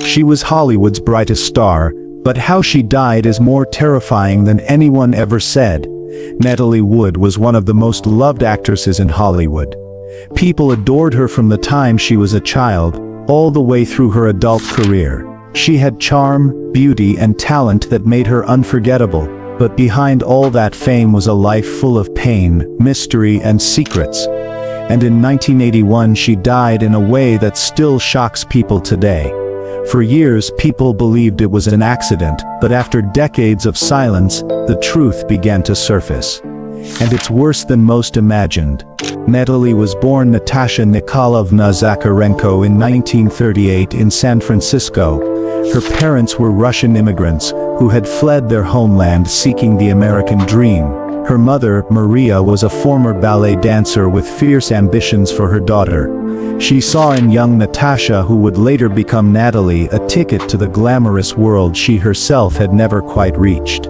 She was Hollywood's brightest star, but how she died is more terrifying than anyone ever said. Natalie Wood was one of the most loved actresses in Hollywood. People adored her from the time she was a child, all the way through her adult career. She had charm, beauty, and talent that made her unforgettable, but behind all that fame was a life full of pain, mystery, and secrets. And in 1981 she died in a way that still shocks people today. For years people believed it was an accident, but after decades of silence, the truth began to surface. And it's worse than most imagined. Natalie was born Natasha Nikolaevna Zakharenko in 1938 in San Francisco. Her parents were Russian immigrants who had fled their homeland seeking the American dream. Her mother, Maria, was a former ballet dancer with fierce ambitions for her daughter. She saw in young Natasha, who would later become Natalie, a ticket to the glamorous world she herself had never quite reached.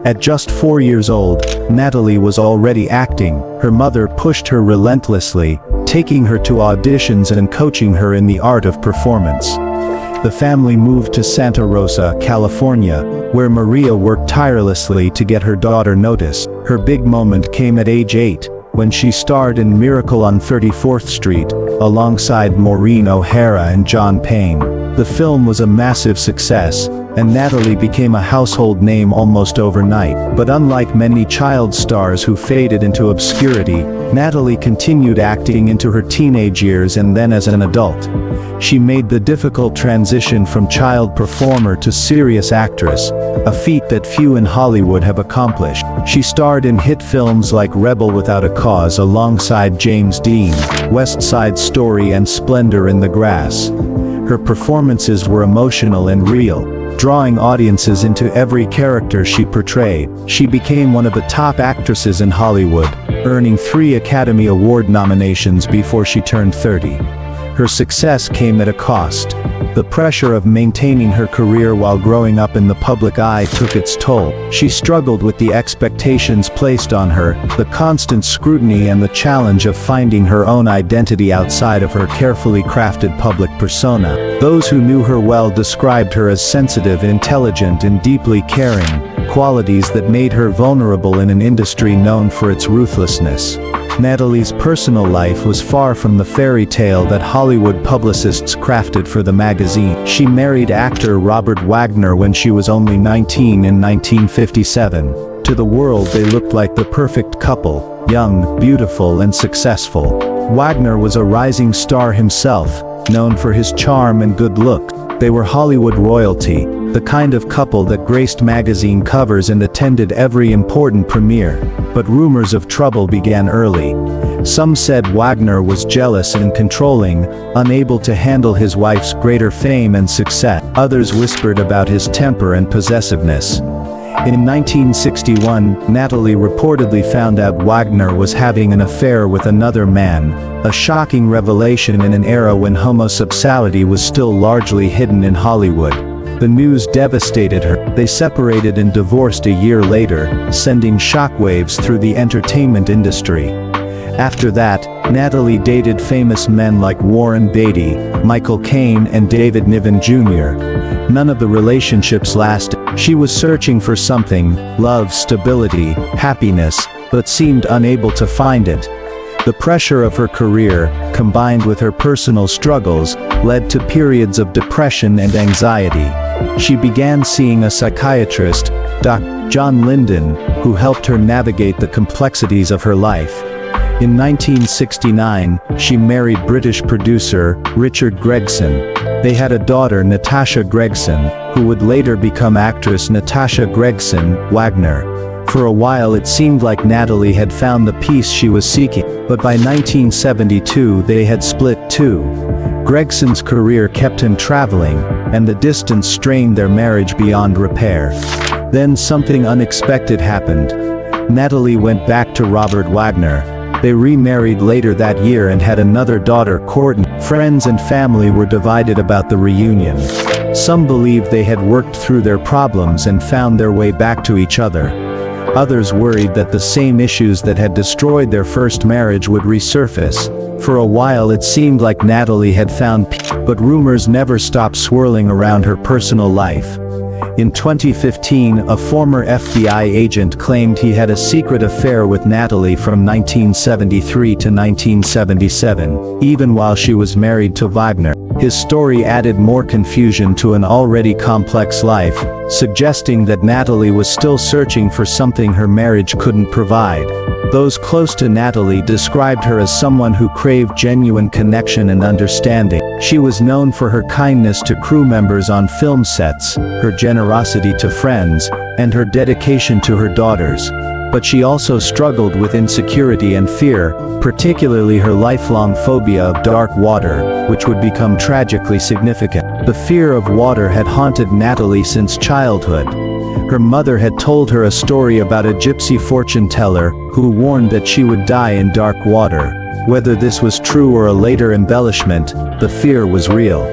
At just 4 years old, Natalie was already acting. Her mother pushed her relentlessly, taking her to auditions and coaching her in the art of performance. The family moved to Santa Rosa, California, where Maria worked tirelessly to get her daughter noticed. Her big moment came at age 8, when she starred in Miracle on 34th Street, alongside Maureen O'Hara and John Payne. The film was a massive success, and Natalie became a household name almost overnight. But unlike many child stars who faded into obscurity, Natalie continued acting into her teenage years and then as an adult. She made the difficult transition from child performer to serious actress, a feat that few in Hollywood have accomplished. She starred in hit films like Rebel Without a Cause alongside James Dean, West Side Story, and Splendor in the Grass. Her performances were emotional and real, drawing audiences into every character she portrayed. She became one of the top actresses in Hollywood, earning 3 Academy Award nominations before she turned 30. Her success came at a cost. The pressure of maintaining her career while growing up in the public eye took its toll. She struggled with the expectations placed on her, the constant scrutiny, and the challenge of finding her own identity outside of her carefully crafted public persona. Those who knew her well described her as sensitive, intelligent, and deeply caring, qualities that made her vulnerable in an industry known for its ruthlessness. Natalie's personal life was far from the fairy tale that Hollywood publicists crafted for the magazine. She married actor Robert Wagner when she was only 19 in 1957. To the world they looked like the perfect couple, young, beautiful, and successful. Wagner was a rising star himself, known for his charm and good looks. They were Hollywood royalty, the kind of couple that graced magazine covers and attended every important premiere. But rumors of trouble began early. Some said Wagner was jealous and controlling, unable to handle his wife's greater fame and success. Others whispered about his temper and possessiveness. In 1961, Natalie reportedly found out Wagner was having an affair with another man, a shocking revelation in an era when homosexuality was still largely hidden in Hollywood. The news devastated her. They separated and divorced a year later, sending shockwaves through the entertainment industry. After that, Natalie dated famous men like Warren Beatty, Michael Caine, and David Niven Jr. None of the relationships lasted. She was searching for something, love, stability, happiness, but seemed unable to find it. The pressure of her career, combined with her personal struggles, led to periods of depression and anxiety. She began seeing a psychiatrist, Dr. John Linden, who helped her navigate the complexities of her life. In 1969, she married British producer Richard Gregson. They had a daughter, Natasha Gregson, who would later become actress Natasha Gregson Wagner. For a while it seemed like Natalie had found the peace she was seeking, but by 1972 they had split too. Gregson's career kept him traveling, and the distance strained their marriage beyond repair. Then something unexpected happened. Natalie went back to Robert Wagner. They remarried later that year and had another daughter, Courtney. Friends and family were divided about the reunion. Some believed they had worked through their problems and found their way back to each other. Others worried that the same issues that had destroyed their first marriage would resurface. For a while it seemed like Natalie had found peace. but rumors never stopped swirling around her personal life. In 2015, a former FBI agent claimed he had a secret affair with Natalie from 1973 to 1977, even while she was married to Wagner. His story added more confusion to an already complex life, suggesting that Natalie was still searching for something her marriage couldn't provide. Those close to Natalie described her as someone who craved genuine connection and understanding. She was known for her kindness to crew members on film sets, her generosity to friends, and her dedication to her daughters. But she also struggled with insecurity and fear, particularly her lifelong phobia of dark water, which would become tragically significant. The fear of water had haunted Natalie since childhood. Her mother had told her a story about a gypsy fortune teller who warned that she would die in dark water. Whether this was true or a later embellishment, the fear was real.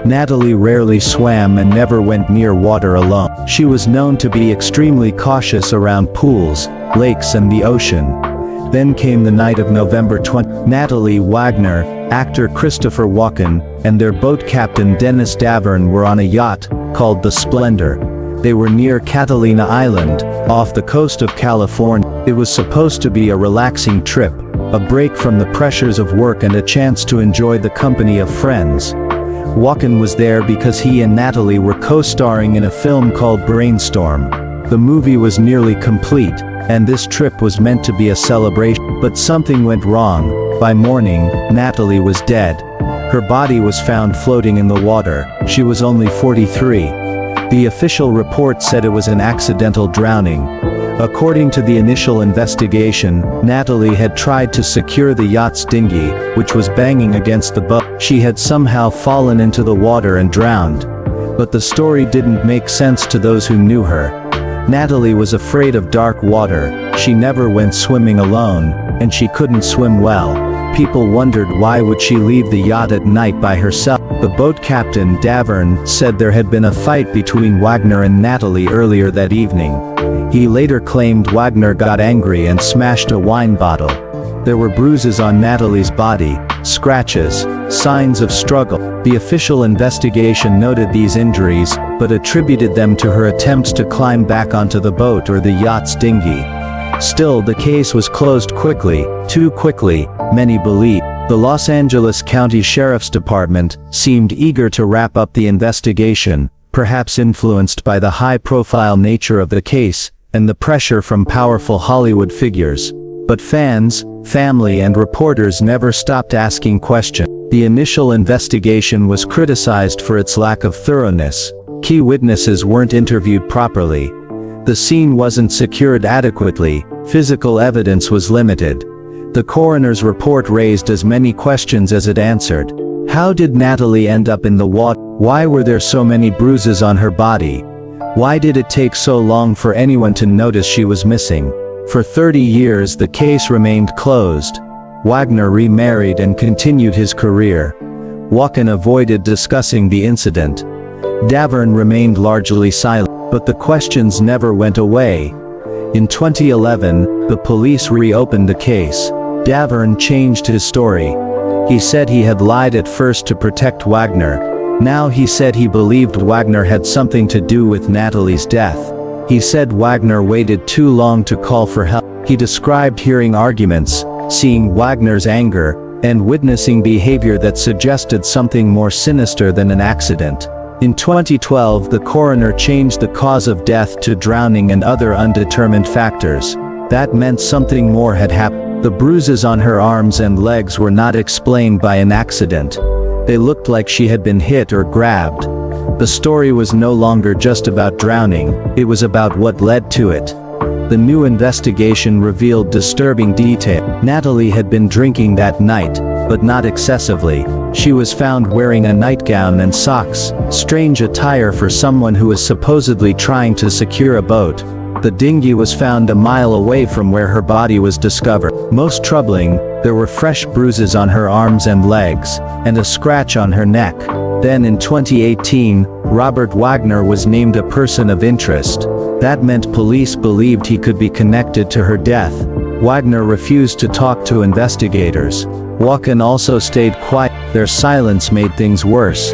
Natalie rarely swam and never went near water alone. She was known to be extremely cautious around pools, lakes and the ocean. Then came the night of November 20. Natalie, Wagner, actor Christopher Walken, and their boat captain Dennis Davern were on a yacht called the Splendor. They were near Catalina Island, off the coast of California. It was supposed to be a relaxing trip, a break from the pressures of work and a chance to enjoy the company of friends. Walken was there because he and Natalie were co-starring in a film called Brainstorm. The movie was nearly complete, and this trip was meant to be a celebration. But something went wrong. By morning, Natalie was dead. Her body was found floating in the water. She was only 43. The official report said it was an accidental drowning. According to the initial investigation, Natalie had tried to secure the yacht's dinghy, which was banging against the boat. She had somehow fallen into the water and drowned. But the story didn't make sense to those who knew her. Natalie was afraid of dark water, she never went swimming alone, and she couldn't swim well. People wondered why would she leave the yacht at night by herself. The boat captain, Davern, said there had been a fight between Wagner and Natalie earlier that evening. He later claimed Wagner got angry and smashed a wine bottle. There were bruises on Natalie's body, scratches, signs of struggle. The official investigation noted these injuries, but attributed them to her attempts to climb back onto the boat or the yacht's dinghy. Still, the case was closed quickly, too quickly, many believe. The Los Angeles County Sheriff's Department seemed eager to wrap up the investigation, perhaps influenced by the high-profile nature of the case and the pressure from powerful Hollywood figures. But fans, family and reporters never stopped asking questions. The initial investigation was criticized for its lack of thoroughness. Key witnesses weren't interviewed properly. The scene wasn't secured adequately, physical evidence was limited. The coroner's report raised as many questions as it answered. How did Natalie end up in the water? Why were there so many bruises on her body? Why did it take so long for anyone to notice she was missing? For 30 years the case remained closed. Wagner remarried and continued his career. Walken avoided discussing the incident. Davern remained largely silent, but the questions never went away. In 2011, the police reopened the case. Davern changed his story. He said he had lied at first to protect Wagner. Now he said he believed Wagner had something to do with Natalie's death. He said Wagner waited too long to call for help. He described hearing arguments, seeing Wagner's anger, and witnessing behavior that suggested something more sinister than an accident. In 2012, the coroner changed the cause of death to drowning and other undetermined factors. That meant something more had happened. The bruises on her arms and legs were not explained by an accident. They looked like she had been hit or grabbed. The story was no longer just about drowning, it was about what led to it. The new investigation revealed disturbing detail. Natalie had been drinking that night, but not excessively. She was found wearing a nightgown and socks, strange attire for someone who was supposedly trying to secure a boat. The dinghy was found a mile away from where her body was discovered. Most troubling, there were fresh bruises on her arms and legs, and a scratch on her neck. Then in 2018, Robert Wagner was named a person of interest. That meant police believed he could be connected to her death. Wagner refused to talk to investigators. Wagner also stayed quiet. Their silence made things worse.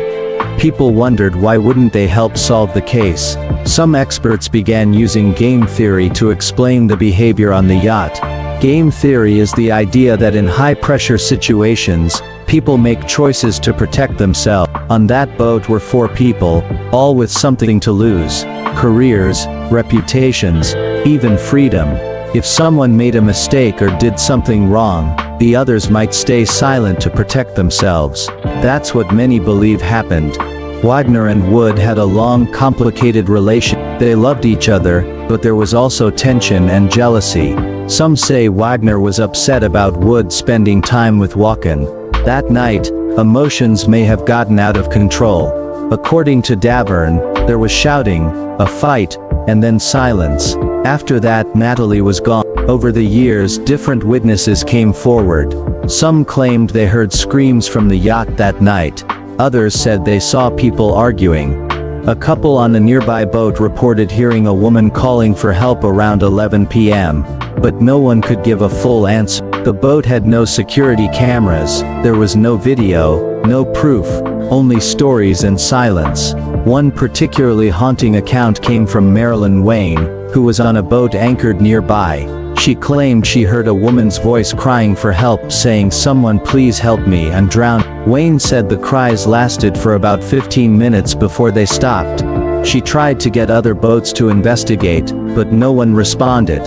People wondered why wouldn't they help solve the case. Some experts began using game theory to explain the behavior on the yacht. Game theory is the idea that in high-pressure situations, people make choices to protect themselves. On that boat were 4 people, all with something to lose: careers, reputations, even freedom. If someone made a mistake or did something wrong, the others might stay silent to protect themselves. That's what many believe happened. Wagner and Wood had a long, complicated relationship. They loved each other, but there was also tension and jealousy. Some say Wagner was upset about Wood spending time with Wagner. That night, emotions may have gotten out of control. According to Davern, there was shouting, a fight, and then silence. After that, Natalie was gone. Over the years, different witnesses came forward. Some claimed they heard screams from the yacht that night. Others said they saw people arguing. A couple on a nearby boat reported hearing a woman calling for help around 11 p.m., but no one could give a full answer. The boat had no security cameras, there was no video, no proof, only stories and silence. One particularly haunting account came from Marilyn Wayne, who was on a boat anchored nearby. She claimed she heard a woman's voice crying for help, saying, "Someone please help me, I'm drowning." Wayne said the cries lasted for about 15 minutes before they stopped. She tried to get other boats to investigate, but no one responded.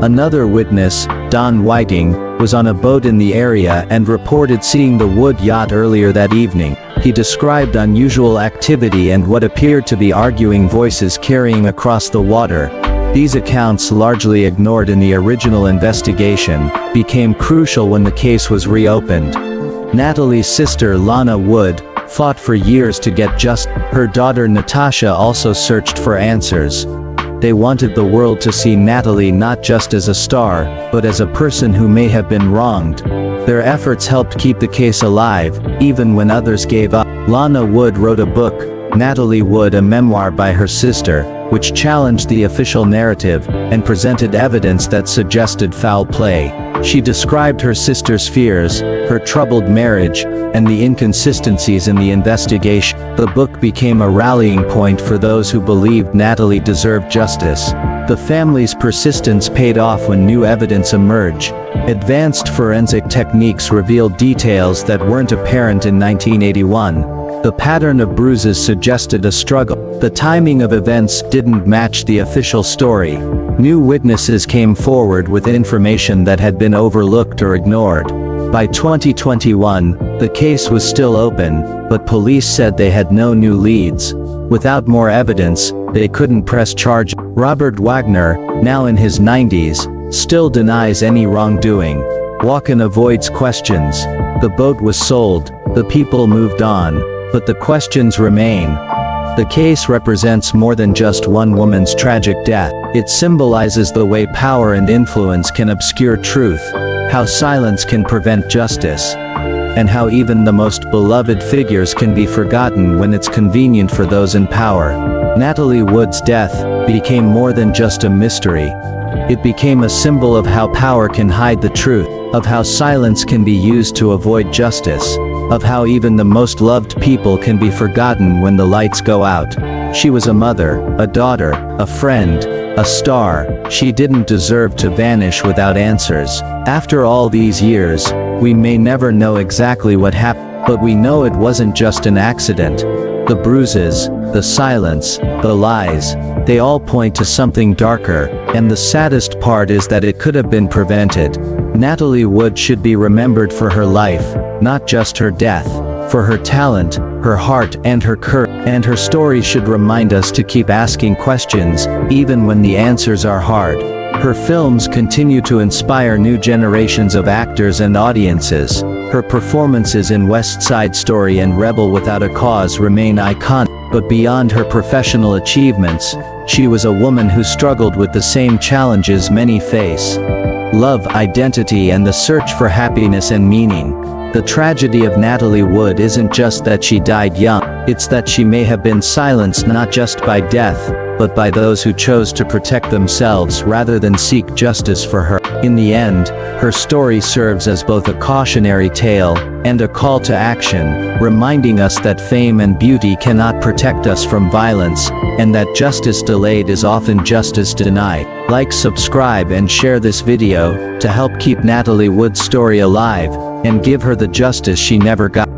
Another witness, Don Whiting, was on a boat in the area and reported seeing the Wood yacht earlier that evening. He described unusual activity and what appeared to be arguing voices carrying across the water. These accounts, largely ignored in the original investigation, became crucial when the case was reopened. Natalie's sister Lana Wood fought for years to get justice. Her daughter Natasha also searched for answers. They wanted the world to see Natalie not just as a star, but as a person who may have been wronged. Their efforts helped keep the case alive, even when others gave up. Lana Wood wrote a book, Natalie Wood, a memoir by her sister, which challenged the official narrative, and presented evidence that suggested foul play. She described her sister's fears, her troubled marriage, and the inconsistencies in the investigation. The book became a rallying point for those who believed Natalie deserved justice. The family's persistence paid off when new evidence emerged. Advanced forensic techniques revealed details that weren't apparent in 1981. The pattern of bruises suggested a struggle. The timing of events didn't match the official story. New witnesses came forward with information that had been overlooked or ignored. By 2021, the case was still open, but police said they had no new leads. Without more evidence, they couldn't press charges. Robert Wagner, now in his 90s, still denies any wrongdoing. Wagner avoids questions. The boat was sold, the people moved on, but the questions remain. The case represents more than just one woman's tragic death. It symbolizes the way power and influence can obscure truth, how silence can prevent justice, and how even the most beloved figures can be forgotten when it's convenient for those in power. Natalie Wood's death became more than just a mystery. It became a symbol of how power can hide the truth, of how silence can be used to avoid justice, of how even the most loved people can be forgotten when the lights go out. She was a mother, a daughter, a friend, a star. She didn't deserve to vanish without answers. After all these years, we may never know exactly what happened, but we know it wasn't just an accident. The bruises, the silence, the lies, they all point to something darker, and the saddest part is that it could have been prevented. Natalie Wood should be remembered for her life, not just her death, for her talent, her heart, and her courage. And her story should remind us to keep asking questions, even when the answers are hard. Her films continue to inspire new generations of actors and audiences. Her performances in West Side Story and Rebel Without a Cause remain iconic. But beyond her professional achievements, she was a woman who struggled with the same challenges many face: love, identity, and the search for happiness and meaning. The tragedy of Natalie Wood isn't just that she died young. It's that she may have been silenced not just by death, but by those who chose to protect themselves rather than seek justice for her. In the end, her story serves as both a cautionary tale and a call to action, reminding us that fame and beauty cannot protect us from violence, and that justice delayed is often justice denied. Like, subscribe and share this video to help keep Natalie Wood's story alive and give her the justice she never got.